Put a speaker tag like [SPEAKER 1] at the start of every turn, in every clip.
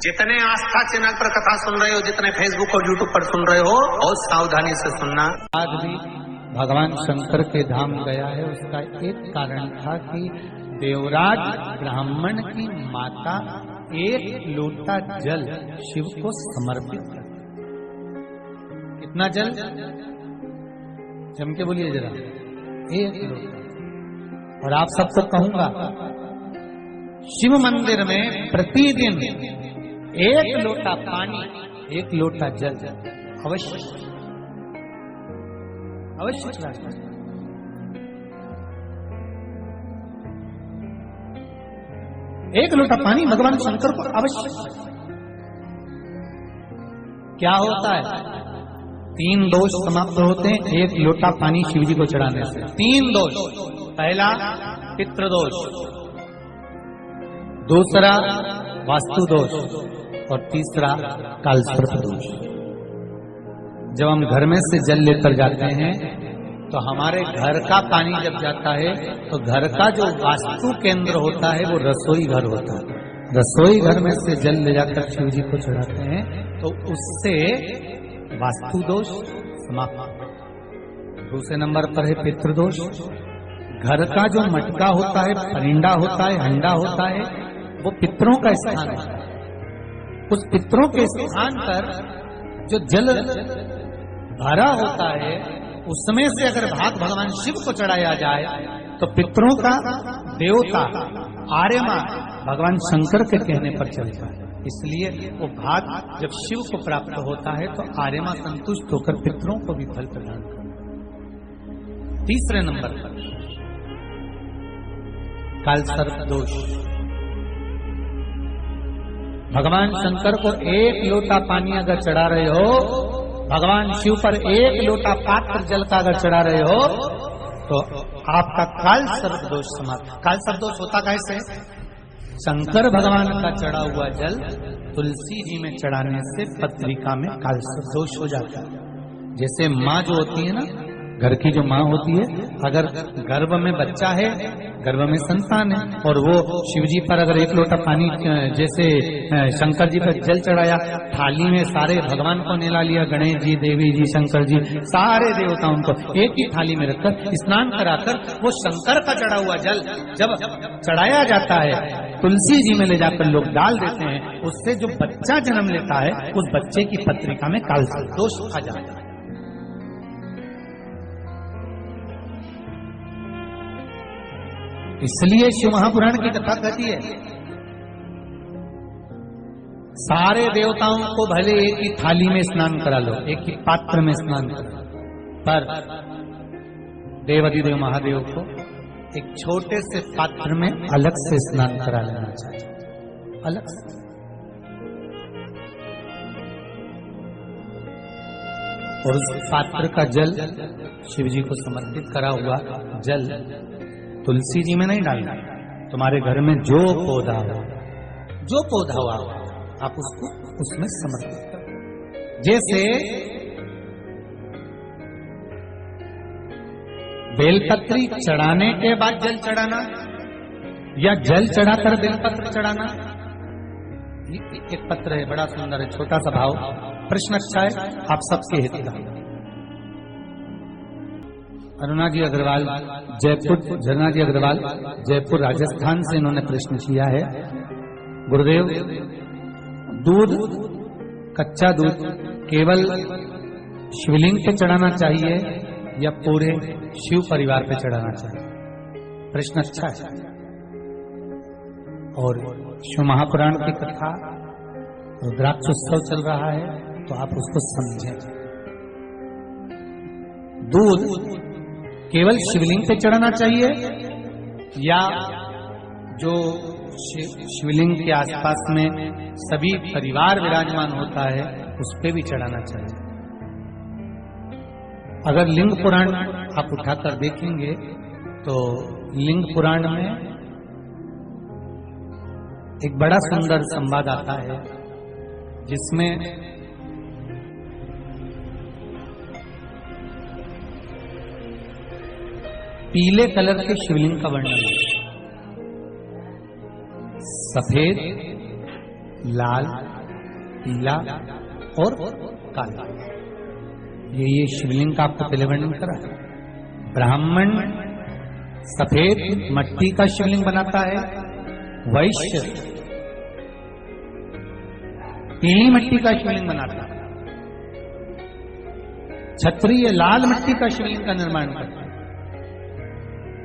[SPEAKER 1] जितने आस्था चैनल पर कथा सुन रहे हो, जितने फेसबुक और यूट्यूब पर सुन रहे हो, बहुत सावधानी से सुनना।
[SPEAKER 2] आज भी भगवान शंकर के धाम गया है, उसका एक कारण था कि देवराज ब्राह्मण की माता एक लोटा जल शिव को समर्पित कर। कितना जल? जम के बोलिए जरा। एक लोटा। और आप सबको कहूंगा, शिव मंदिर में प्रतिदिन एक लोटा पानी, एक लोटा जल अवश्य अवश्य चढ़ाना। एक लोटा पानी भगवान शंकर को अवश्य। क्या होता है? 3 दोष समाप्त होते हैं एक लोटा पानी शिव जी को चढ़ाने से। 3 दोष। पहला पितृदोष, दूसरा वास्तु दोष और तीसरा कालसर्प दोष। जब हम घर में से जल लेकर जाते हैं तो हमारे घर का पानी जब जाता है तो घर का जो वास्तु केंद्र होता है वो रसोई घर होता है। रसोई घर में से जल ले जाकर शिव जी को चढ़ाते हैं तो उससे वास्तु दोष समाप्त। दूसरे नंबर पर है पितृदोष। घर का जो मटका होता है, परिंदा होता है, हंडा होता है, वो पितरों का स्थान है। उस पितरों के स्थान पर जो जल भरा होता है उसमें से अगर भाग भगवान शिव को चढ़ाया जाए तो पितरों का देवता आर्यमा भगवान शंकर के कहने पर चलता है। इसलिए वो भाग जब शिव को प्राप्त होता है तो आर्यमा संतुष्ट होकर पितरों को भी फल प्रदान करता। तीसरे नंबर पर कालसर्प दोष। भगवान शंकर को एक लोटा पानी अगर चढ़ा रहे हो, भगवान शिव पर एक लोटा पात्र जल का अगर चढ़ा रहे हो तो आपका कालसर्प दोष समाप्त। कालसर्प दोष होता कैसे? शंकर भगवान का चढ़ा हुआ जल तुलसी जी में चढ़ाने से पत्रिका में कालसर्प दोष हो जाता है। जैसे माँ जो होती है ना, घर की जो माँ होती है, अगर गर्भ में बच्चा है, गर्भ में संतान है, और वो शिव जी पर अगर एक लोटा पानी जैसे शंकर जी पर जल चढ़ाया, थाली में सारे भगवान को नेला लिया, गणेश जी, देवी जी, शंकर जी, सारे देवताओं को एक ही थाली में रखकर स्नान कराकर वो शंकर का चढ़ा हुआ जल जब चढ़ाया जाता है तुलसी जी में ले जाकर लोग डाल देते हैं, उससे जो बच्चा जन्म लेता है उस बच्चे की पत्रिका में कालसर्प दोष आ जाता है। इसलिए शिव महापुराण की कथा कहती है सारे देवताओं को भले एक ही थाली में स्नान करा लो, एक ही पात्र में स्नान करा लो, पर देवाधिदेव महादेव को एक छोटे से पात्र में अलग से स्नान करा लेना चाहिए, अलग से। और उस पात्र का जल शिव जी को समर्पित करा हुआ जल तुलसी जी में नहीं डालना। तुम्हारे घर में जो पौधा हुआ आप उसको उसमें समर्पित करो। जैसे बेलपत्री चढ़ाने के बाद जल चढ़ाना या जल चढ़ाकर बेलपत्र चढ़ाना। एक पत्र है, बड़ा सुंदर है, छोटा सा भाव, प्रश्न अच्छा है, आप सबके हित का। अरुणा जी अग्रवाल जयपुर, झरना जी अग्रवाल जयपुर राजस्थान से इन्होंने प्रश्न किया है, गुरुदेव दूध, कच्चा दूध केवल शिवलिंग पे चढ़ाना चाहिए या पूरे शिव परिवार पे चढ़ाना चाहिए? प्रश्न अच्छा है। और शिव महापुराण की कथा रुद्राक्ष उत्सव चल रहा है तो आप उसको समझें। दूध केवल शिवलिंग पे चढ़ाना चाहिए या जो शिवलिंग के आसपास में सभी परिवार विराजमान होता है उस पे भी चढ़ाना चाहिए? अगर लिंग पुराण आप उठाकर देखेंगे तो लिंग पुराण में एक बड़ा सुंदर संवाद आता है जिसमें पीले कलर के शिवलिंग का वर्णन है। सफेद, लाल, पीला और काला। ये शिवलिंग का आपको पहले वर्णन करा। ब्राह्मण सफेद मट्टी का शिवलिंग बनाता है, वैश्य पीली मट्टी का शिवलिंग बनाता है, क्षत्रिय लाल मट्टी का शिवलिंग का निर्माण करता है,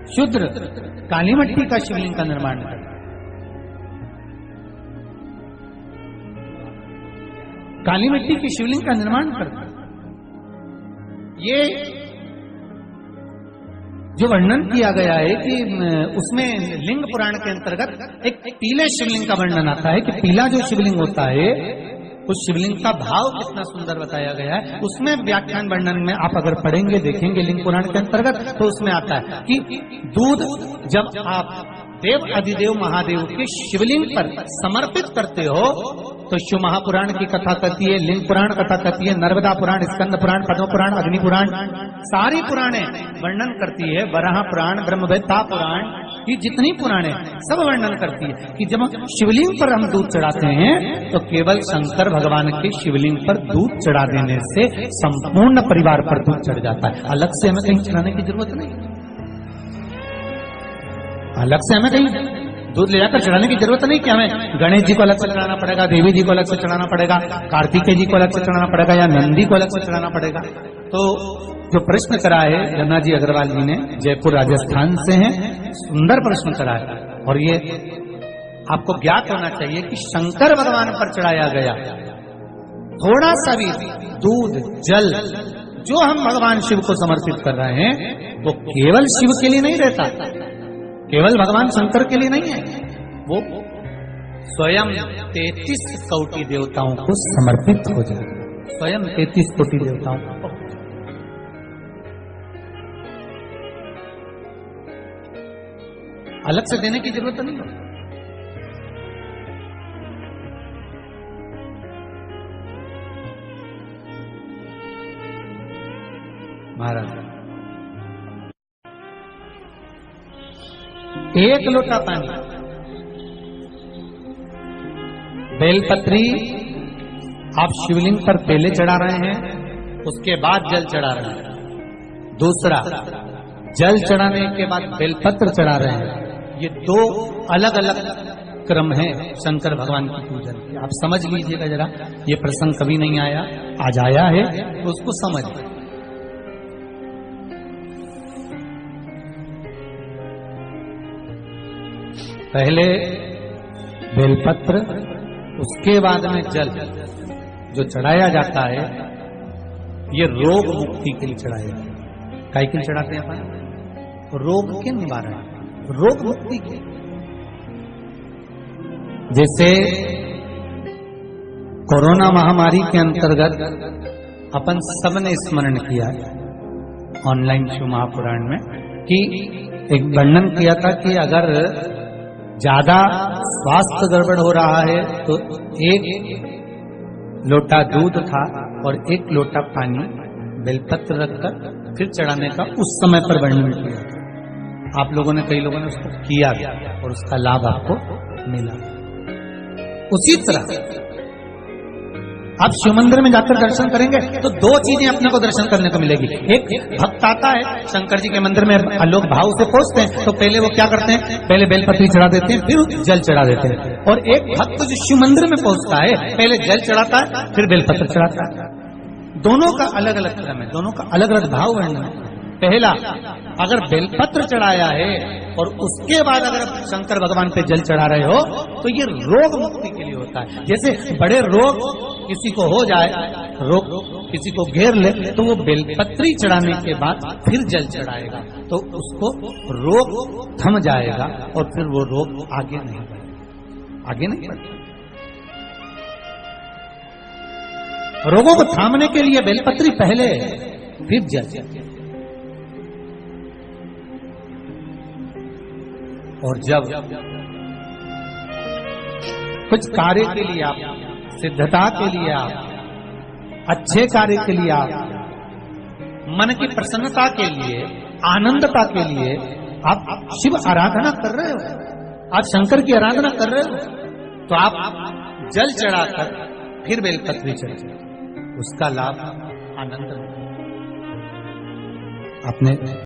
[SPEAKER 2] शूद्र काली मट्टी का शिवलिंग का निर्माण करता है। काली मिट्टी की शिवलिंग का निर्माण करता है। ये जो वर्णन किया गया है कि उसमें लिंग पुराण के अंतर्गत एक पीले शिवलिंग का वर्णन आता है कि पीला जो शिवलिंग होता है उस शिवलिंग का भाव कितना सुंदर बताया गया है। उसमें व्याख्यान वर्णन में आप अगर पढ़ेंगे देखेंगे लिंग पुराण के अंतर्गत तो उसमें आता है कि दूध जब आप देव अधिदेव महादेव के शिवलिंग पर समर्पित करते हो तो शिव महापुराण की कथा कहती है, लिंग पुराण कथा कहती है, नर्मदा पुराण, स्कंद पुराण, पद्म पुराण, अग्नि पुराण, सारी पुराणे वर्णन करती है, वराह पुराण, ब्रह्मवेत्ता पुराण, ये जितनी पुराणे सब वर्णन करती है कि जब शिवलिंग पर हम दूध चढ़ाते हैं तो केवल शंकर भगवान के शिवलिंग पर दूध चढ़ा देने से संपूर्ण परिवार पर दूध चढ़ जाता है। अलग से हमें कहीं चढ़ाने की जरूरत नहीं, अलग से हमें कहीं दूध ले जाकर चढ़ाने की जरूरत नहीं कि हमें गणेश जी को अलग से चढ़ाना पड़ेगा, देवी जी को अलग से चढ़ाना पड़ेगा, कार्तिकेय जी को अलग से चढ़ाना पड़ेगा या नंदी को अलग से चढ़ाना पड़ेगा। तो जो प्रश्न करा है गन्ना जी अग्रवाल जी ने, जयपुर राजस्थान से हैं, सुंदर प्रश्न करा है। और ये आपको ज्ञात होना चाहिए कि शंकर भगवान पर चढ़ाया गया थोड़ा सा भी दूध जल जो हम भगवान शिव को समर्पित कर रहे हैं वो केवल शिव के लिए नहीं रहता, केवल भगवान शंकर के लिए नहीं है, वो स्वयं 33 कोटि देवताओं को समर्पित हो जाए, स्वयं 33 कोटि देवताओं को। अलग से देने की जरूरत नहीं है। महाराज एक लोटा पानी, बेलपत्री आप शिवलिंग पर पहले चढ़ा रहे हैं, उसके बाद जल चढ़ा रहे हैं। दूसरा, जल चढ़ाने के बाद बेलपत्र चढ़ा रहे हैं। ये दो अलग अलग क्रम है शंकर भगवान की पूजन की। आप समझ लीजिएगा जरा, ये प्रसंग कभी नहीं आया, आज आया है तो उसको समझ। पहले बेलपत्र, उसके बाद में जल जो चढ़ाया जाता है ये रोग मुक्ति के लिए चढ़ाया जाता है। काय के लिए चढ़ाते हैं अपन? रोग के निवारण, रोग मुक्ति के। जैसे कोरोना महामारी के अंतर्गत अपन सबने स्मरण किया ऑनलाइन शिव महापुराण में कि एक वर्णन किया था कि अगर ज्यादा स्वास्थ्य गड़बड़ हो रहा है तो एक लोटा दूध था और एक लोटा पानी बेलपत्र रखकर फिर चढ़ाने का उस समय पर वर्णन किया। आप लोगों ने, कई लोगों ने उसको किया और उसका लाभ आपको मिला। उसी तरह आप शिव मंदिर में जाकर दर्शन करेंगे तो दो चीजें अपने को दर्शन करने को मिलेगी। एक, भक्त आता है शंकर जी के मंदिर में, लोग भाव से पहुंचते हैं तो पहले वो क्या करते हैं, पहले बेलपत्री चढ़ा देते हैं फिर जल चढ़ा देते हैं। और एक भक्त जो शिव मंदिर में पहुंचता है पहले जल चढ़ाता है फिर बेलपत्र चढ़ाता है। दोनों का अलग अलग क्रम है, दोनों का अलग अलग भाव वर्णन है। पहला, अगर बेलपत्र चढ़ाया है और उसके बाद अगर शंकर भगवान पे जल चढ़ा रहे हो तो ये रोग मुक्ति के लिए होता है। जैसे बड़े रोग किसी को हो जाए, रोग किसी को घेर ले तो वो बेलपत्री चढ़ाने के बाद फिर जल चढ़ाएगा तो उसको रोग थम जाएगा और फिर वो रोग आगे नहीं बढ़ेगा, आगे नहीं बढ़ेगा। रोगों को थामने के लिए बेलपत्री पहले फिर जल। और जब कुछ कार्य के लिए आप, सिद्धता के लिए आप, अच्छे कार्य के लिए आप, मन की प्रसन्नता के लिए, आनंदता के लिए आप शिव आराधना कर रहे हो, आप शंकर की आराधना कर रहे हो तो आप जल चढ़ाकर फिर बेलपत्री चढ़े, उसका लाभ आनंद आपने